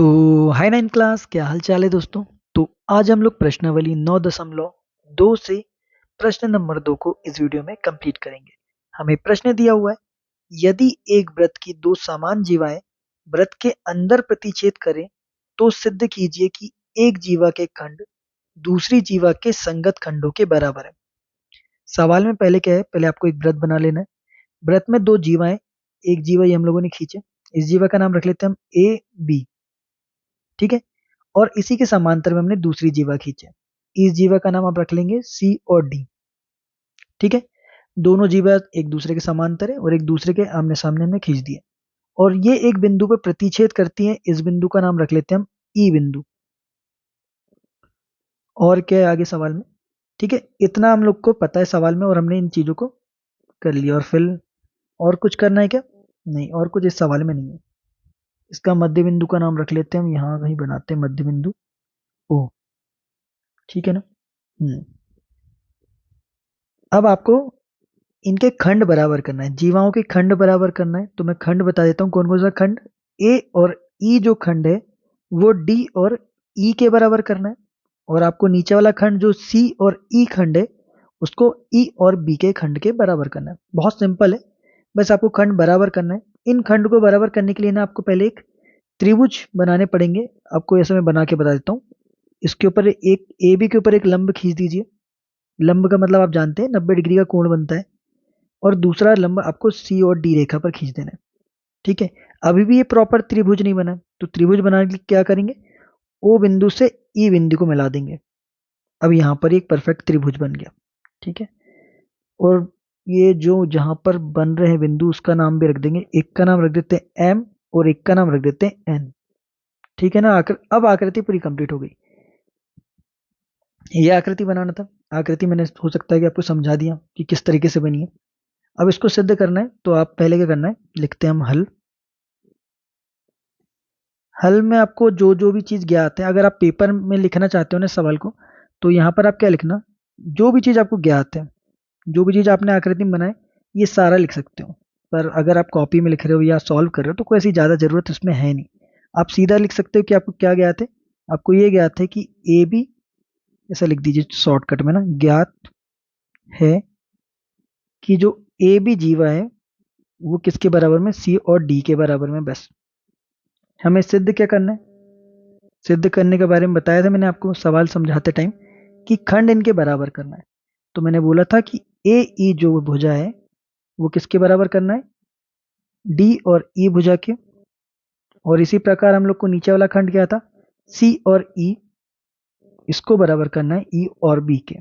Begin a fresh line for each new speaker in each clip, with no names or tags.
तो हाय nine class, क्या हाल चाल है दोस्तों। तो आज हम लोग प्रश्नावली 9.2 से प्रश्न नंबर 2 को इस वीडियो में कंप्लीट करेंगे। हमें प्रश्न दिया हुआ है, यदि एक वृत्त की दो समान जीवाएं वृत्त के अंदर प्रतिच्छेद करें तो सिद्ध कीजिए कि एक जीवा के खंड दूसरी जीवा के संगत खंडों के बराबर है। सवाल में पहले क्या है, पहले आपको एक वृत्त बना लेना है। वृत्त में दो जीवाएं, एक जीवा ये हम लोगों ने खींचे, इस जीवा का नाम रख लेते हैं हम ए बी, ठीक है। और इसी के समांतर में हमने दूसरी जीवा खींचे, इस जीवा का नाम आप रख लेंगे सी और डी, ठीक है। दोनों जीवा एक दूसरे के समांतर है और एक दूसरे के आमने सामने हमने खींच दिए और ये एक बिंदु पर प्रतिच्छेद करती हैं। इस बिंदु का नाम रख लेते हैं हम ई बिंदु। और क्या है आगे सवाल में, ठीक है। इतना हम लोग को पता है सवाल में और हमने इन चीजों को कर लिया। और फिर और कुछ करना है क्या? नहीं, और कुछ इस सवाल में नहीं है। इसका मध्य बिंदु का नाम रख लेते हैं हम, यहाँ कहीं बनाते हैं मध्य बिंदु ओ, ठीक है ना। अब आपको इनके खंड बराबर करना है, जीवाओं के खंड बराबर करना है। तो मैं खंड बता देता हूँ कौन कौन सा खंड। ए और ई जो खंड है वो डी और ई के बराबर करना है। और आपको नीचे वाला खंड जो सी और ई खंड है उसको ई और बी के खंड के बराबर करना है। बहुत सिंपल है, बस आपको खंड बराबर करना है। इन खंड को बराबर करने के लिए ना आपको पहले एक त्रिभुज बनाने पड़ेंगे। आपको ऐसे मैं बना के बता देता हूँ। इसके ऊपर एक ए बी के ऊपर एक लंब खींच दीजिए। लंब का मतलब आप जानते हैं 90 डिग्री का कोण बनता है। और दूसरा लंब आपको सी और डी रेखा पर खींच देना है, ठीक है। अभी भी ये प्रॉपर त्रिभुज नहीं बना, तो त्रिभुज बनाने के लिए क्या करेंगे, ओ बिंदु से ई बिंदु को मिला देंगे। अब यहाँ पर एक परफेक्ट त्रिभुज बन गया, ठीक है। और ये जो जहां पर बन रहे हैं बिंदु उसका नाम भी रख देंगे। एक का नाम रख देते हैं एम और एक का नाम रख देते हैं एन, ठीक है ना। अब आकृति पूरी कंप्लीट हो गई। ये आकृति बनाना था। आकृति मैंने हो सकता है कि आपको समझा दिया कि किस तरीके से बनी है। अब इसको सिद्ध करना है तो आप पहले क्या करना है, लिखते हैं हम हल। हल में आपको जो जो भी चीज ज्ञात है, अगर आप पेपर में लिखना चाहते हो ना सवाल को, तो यहाँ पर आप क्या लिखना, जो भी चीज आपको ज्ञात है, जो भी चीज आपने आकृति में बनाए, ये सारा लिख सकते हो। पर अगर आप कॉपी में लिख रहे हो या सॉल्व कर रहे हो तो कोई ऐसी ज्यादा जरूरत इसमें है नहीं। आप सीधा लिख सकते हो कि आपको क्या ज्ञात है। आपको ये ज्ञात है कि ए बी, ऐसा लिख दीजिए शॉर्टकट में ना, ज्ञात है कि जो ए बी जीवा है वो किसके बराबर में, सी और डी के बराबर में। बस हमें सिद्ध क्या करना है, सिद्ध करने के बारे में बताया था मैंने आपको सवाल समझाते टाइम कि खंड इनके बराबर करना है। तो मैंने बोला था कि ए ई जो भुजा है वो किसके बराबर करना है, डी और ई भुजा के। और इसी प्रकार हम लोग को नीचे वाला खंड क्या था, सी और ई, इसको बराबर करना है ई और बी के।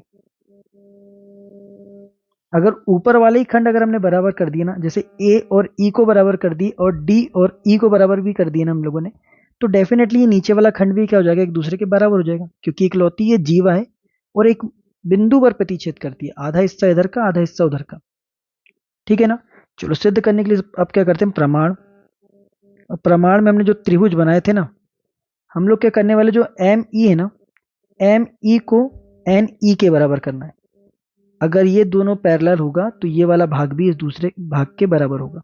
अगर ऊपर वाले ही खंड अगर हमने बराबर कर दिए ना, जैसे ए और ई को बराबर कर दी और डी और ई को बराबर भी कर दिए ना हम लोगों ने, तो डेफिनेटली ये नीचे वाला खंड भी क्या हो जाएगा, एक दूसरे के बराबर हो जाएगा। क्योंकि इकलौती ये जीवा है और एक बिंदु पर प्रतिच्छेद करती है, आधा हिस्सा इधर का आधा हिस्सा उधर का, ठीक है ना। चलो सिद्ध करने के लिए अब क्या करते हैं, प्रमाण। प्रमाण में हमने जो त्रिभुज बनाए थे ना, हम लोग क्या करने वाले, जो एम ई है ना, एम ई को एन ई के बराबर करना है। अगर ये दोनों पैरेलल होगा तो ये वाला भाग भी इस दूसरे भाग के बराबर होगा।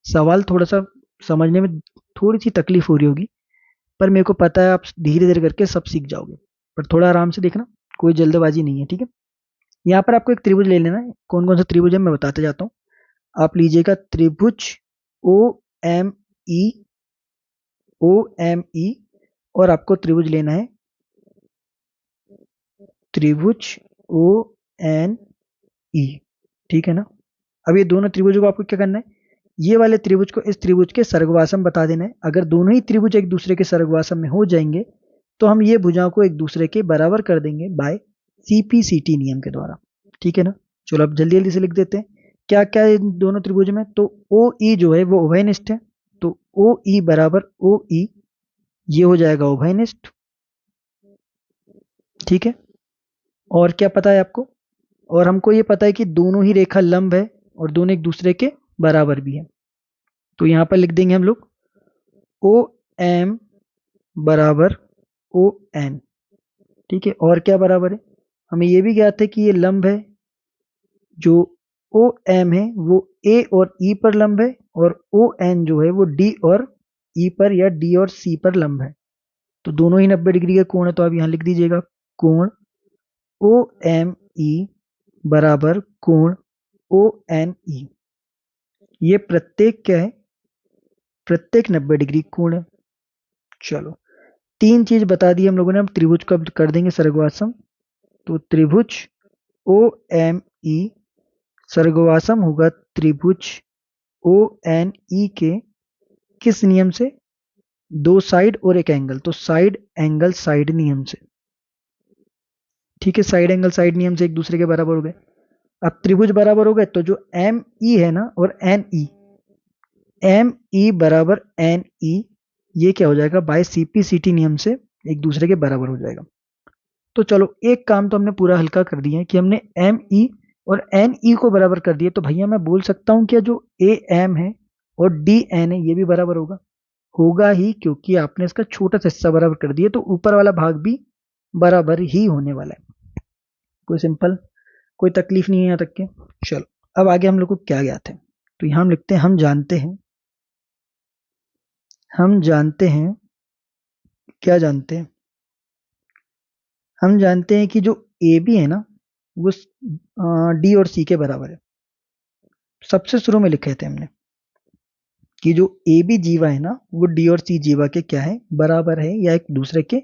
सवाल थोड़ा सा समझने में थोड़ी सी तकलीफ हो रही होगी, पर मेरे को पता है आप धीरे धीरे करके सब सीख जाओगे। पर थोड़ा आराम से देखना, कोई जल्दबाजी नहीं है, ठीक है। यहाँ पर आपको एक त्रिभुज ले लेना है। कौन कौन सा त्रिभुज है मैं बताते जाता हूँ। आप लीजिएगा त्रिभुज O M E, O M E. और आपको त्रिभुज लेना है त्रिभुज ओ एन ई, ठीक है ना। अब ये दोनों त्रिभुजों को आपको क्या करना है, ये वाले त्रिभुज को इस त्रिभुज के सर्गवासम बता देना है। अगर दोनों ही त्रिभुज एक दूसरे के सर्गवासम में हो जाएंगे तो हम ये भुजाओं को एक दूसरे के बराबर कर देंगे बाय सीपीसीटी नियम के द्वारा, ठीक है ना। चलो अब जल्दी जल्दी से लिख देते हैं क्या क्या है इन दोनों त्रिभुज में। तो ओ ई जो है वो उभयनिष्ठ है, तो ओ ई बराबर ओ ई, ये हो जाएगा उभयनिष्ठ, ठीक है। और क्या पता है आपको, और हमको ये पता है कि दोनों ही रेखा लंब है और दोनों एक दूसरे के बराबर भी है। तो यहां पर लिख देंगे हम लोग ओ एम बराबर ओ एन, ठीक है। और क्या बराबर है, हमें ये भी ज्ञात है कि ये लंब है, जो ओ एम है वो ए और ई पर लंब है और ओ एन जो है वो डी और ई पर या डी और सी पर लंब है, तो दोनों ही 90 डिग्री के कोण है, तो आप यहाँ लिख दीजिएगा कोण ओ एम ई बराबर कोण ओ एन ई। ये प्रत्येक क्या है, प्रत्येक 90 डिग्री कोण है। चलो, तीन चीज बता दी हम लोगों ने। अब त्रिभुज को अब कर देंगे सर्गवासम। तो त्रिभुज ओ एम ई सर्गवासम होगा त्रिभुज ओ एन ई के किस नियम से, दो साइड और एक एंगल, तो साइड एंगल साइड नियम से। ठीक है, साइड एंगल साइड नियम से एक दूसरे के बराबर हो गए। अब त्रिभुज बराबर हो गए, तो जो एम ई है ना और एन ई, एम ई बराबर एन ई, ये क्या हो जाएगा, बाय सीपीसीटी नियम से एक दूसरे के बराबर हो जाएगा। तो चलो, एक काम तो हमने पूरा हल्का कर दिया है कि हमने एम ई और एन ई को बराबर कर दिया, तो भैया मैं बोल सकता हूं कि जो ए एम है और डी एन है ये भी बराबर होगा। होगा ही, क्योंकि आपने इसका छोटा सा हिस्सा बराबर कर दिया, तो ऊपर वाला भाग भी बराबर ही होने वाला है। कोई सिंपल, कोई तकलीफ नहीं है यहाँ तक के। चलो, अब आगे हम लोग को क्या ज्ञात है, तो यहां हम लिखते हैं हम जानते हैं, क्या जानते हैं, हम जानते हैं कि जो ए बी है ना वो डी और सी के बराबर है। सबसे शुरू में लिखे थे हमने कि जो ए बी जीवा है ना वो डी और सी जीवा के क्या है, बराबर है या एक दूसरे के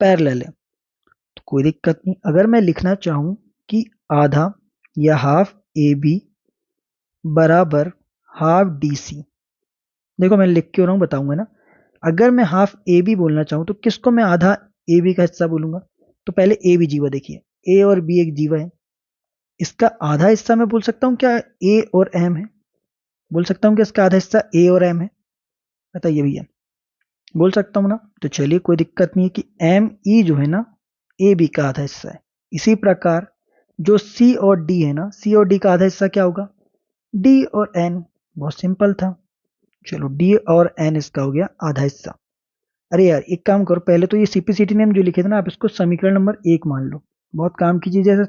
पैरेलल है। तो कोई दिक्कत नहीं, अगर मैं लिखना चाहूं कि आधा या हाफ ए बी बराबर हाफ डी सी, देखो मैं लिख क्यों रहा हूं बताऊंगा ना। अगर मैं हाफ ए बी बोलना चाहूं तो किसको मैं आधा ए बी का हिस्सा बोलूंगा, तो पहले ए बी जीवा देखिए, ए और बी एक जीवा है, इसका आधा हिस्सा मैं बोल सकता हूँ क्या ए और एम है, बोल सकता हूँ कि इसका आधा हिस्सा ए और एम है, बताइए भैया, बोल सकता हूँ ना। तो चलिए, कोई दिक्कत नहीं है कि एम ई जो है ना ए बी का आधा हिस्सा है। इसी प्रकार जो सी और डी है ना, सी और डी का आधा हिस्सा क्या होगा, डी और एन। बहुत सिंपल था। चलो, डी और एन इसका हो गया आधा हिस्सा। अरे यार, एक काम करो, पहले तो ये सीपीसीटी ने हम जो लिखे थे ना, आप इसको समीकरण नंबर 1 मान लो। बहुत काम की चीज है, ऐसे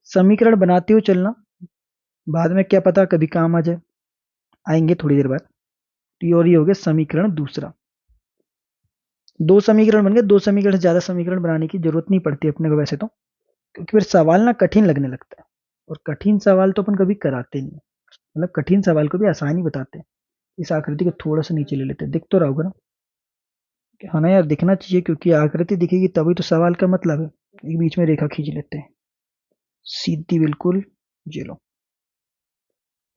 समीकरण बनाते हुए चलना, बाद में क्या पता कभी काम आ जाए, आएंगे थोड़ी देर बाद। तो ये और ये हो गया समीकरण दूसरा। दो समीकरण बन गए, दो समीकरण से ज्यादा समीकरण बनाने की जरूरत नहीं पड़ती अपने को वैसे तो, क्योंकि फिर सवाल ना कठिन लगने लगता है, और कठिन सवाल तो अपन कभी कराते नहीं, मतलब कठिन सवाल को भी आसानी बताते हैं। इस आकृति को थोड़ा सा नीचे ले लेते हैं, दिख तो रहा होगा ना, हाँ ना यार, दिखना चाहिए, क्योंकि आकृति दिखेगी तभी तो सवाल का मतलब है। एक बीच में रेखा खींच लेते हैं सीधी बिल्कुल, ये लो।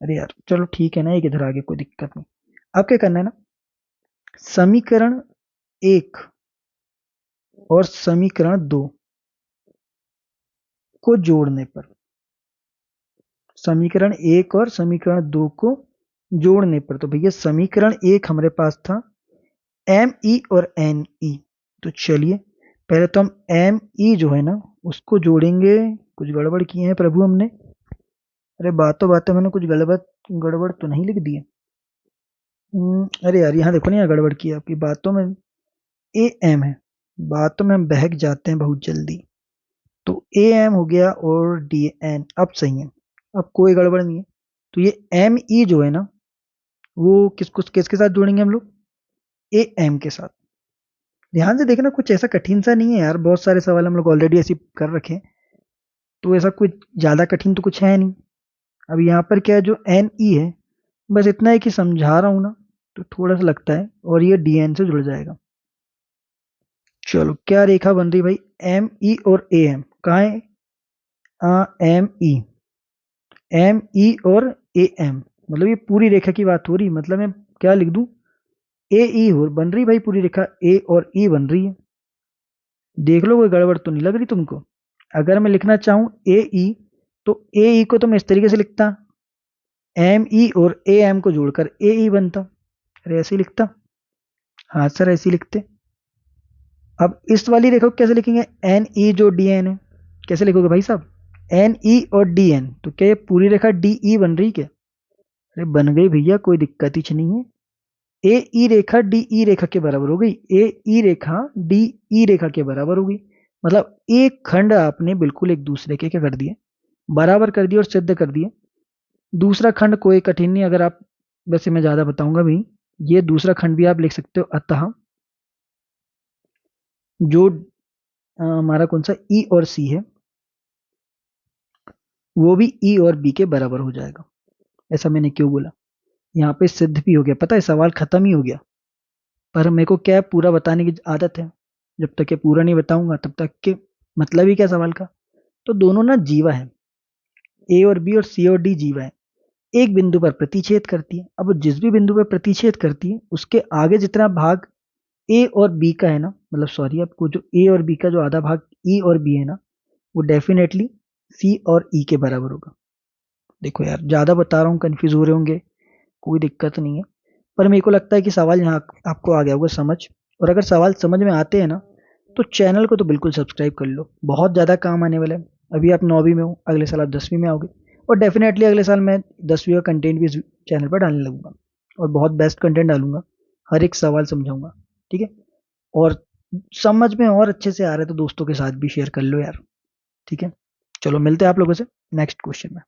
अरे यार चलो ठीक है ना, एक इधर आगे, कोई दिक्कत नहीं। अब क्या करना है ना, समीकरण 1 और समीकरण 2 को जोड़ने पर, समीकरण 1 और समीकरण 2 को जोड़ने पर, तो भैया समीकरण 1 हमारे पास था एम ई और एन ई। तो चलिए, पहले तो हम एम ई जो है ना उसको जोड़ेंगे। कुछ गड़बड़ किए हैं प्रभु हमने, अरे बातों बातों मैंने कुछ गड़बड़ गड़बड़ तो नहीं लिख दिए। अरे यार, यहाँ देखो ना, यहाँ गड़बड़ की है आपकी बातों में। ए एम है, बातों में हम बहक जाते हैं बहुत जल्दी। तो ए एम हो गया और डी एन, अब सही है, अब कोई गड़बड़ नहीं है। तो ये एम ई जो है ना वो किसको किसके साथ जोड़ेंगे हम लोग, ए एम के साथ। ध्यान से देखना, कुछ ऐसा कठिन सा नहीं है यार, बहुत सारे सवाल हम लोग ऑलरेडी ऐसे कर रखे हैं, तो ऐसा कुछ ज्यादा कठिन तो कुछ है नहीं। अब यहाँ पर क्या है, जो एन ई है, बस इतना है कि समझा रहा हूँ ना, तो थोड़ा सा लगता है, और ये डी एन से जुड़ जाएगा। चलो, क्या रेखा बन रही भाई, एम ई और ए एम, कहाँ है एम ई, एम ई और ए एम, मतलब ये पूरी रेखा की बात हो रही, मतलब मैं क्या लिख दूं, ए ई हो बन रही भाई पूरी रेखा, ए और ई बन रही है। देख लो, कोई गड़बड़ तो नहीं लग रही तुमको। अगर मैं लिखना चाहूं ए ई, तो ए ई को तो मैं इस तरीके से लिखता, एम ई और ए एम को जोड़कर ए ई बनता। अरे ऐसे ही लिखता, हाँ सर ऐसे ही लिखते। अब इस वाली रेखा को कैसे लिखेंगे, एन ई जो डी एन है, कैसे लिखोगे भाई साहब, एन ई और डी एन, तो क्या ये पूरी रेखा डी ई बन रही क्या, अरे बन गई भैया, कोई दिक्कत ही नहीं है। ए ई रेखा डी ई रेखा के बराबर हो गई, ए ई रेखा डी ई रेखा के बराबर हो गई, मतलब एक खंड आपने बिल्कुल एक दूसरे के क्या कर दिए, बराबर कर दिए और सिद्ध कर दिए। दूसरा खंड कोई कठिन नहीं, अगर आप, वैसे मैं ज्यादा बताऊंगा भी, ये दूसरा खंड भी आप लिख सकते हो, अतः जो हमारा कौन सा ई और सी है वो भी ई और बी के बराबर हो जाएगा। ऐसा मैंने क्यों बोला, यहाँ पे सिद्ध भी हो गया, पता है सवाल खत्म ही हो गया। पर मेरे को क्या है, पूरा बताने की आदत है, जब तक ये पूरा नहीं बताऊंगा तब तक के मतलब ही क्या सवाल का। तो दोनों ना जीवा है, ए और बी और सी और डी जीवा है, एक बिंदु पर प्रतिच्छेद करती है। अब जिस भी बिंदु पर प्रतिच्छेद करती है उसके आगे जितना भाग ए और बी का है ना, मतलब सॉरी आपको, जो ए और बी का जो आधा भाग ई और बी है ना, वो डेफिनेटली सी और ई के बराबर होगा। देखो यार ज्यादा बता रहा हूँ, कंफ्यूज हो रहे होंगे, कोई दिक्कत नहीं है, पर मेरे को लगता है कि सवाल यहाँ आपको आ गया होगा समझ। और अगर सवाल समझ में आते हैं ना, तो चैनल को तो बिल्कुल सब्सक्राइब कर लो, बहुत ज़्यादा काम आने वाला है। अभी आप 9वीं में हो, अगले साल आप 10वीं में आओगे, और डेफिनेटली अगले साल मैं 10वीं का कंटेंट भी इस चैनल पर डालने लगूंगा, और बहुत बेस्ट कंटेंट डालूंगा, हर एक सवाल समझाऊंगा, ठीक है। और समझ में और अच्छे से आ रहा है तो दोस्तों के साथ भी शेयर कर लो यार, ठीक है। चलो मिलते हैं आप लोगों से नेक्स्ट क्वेश्चन में।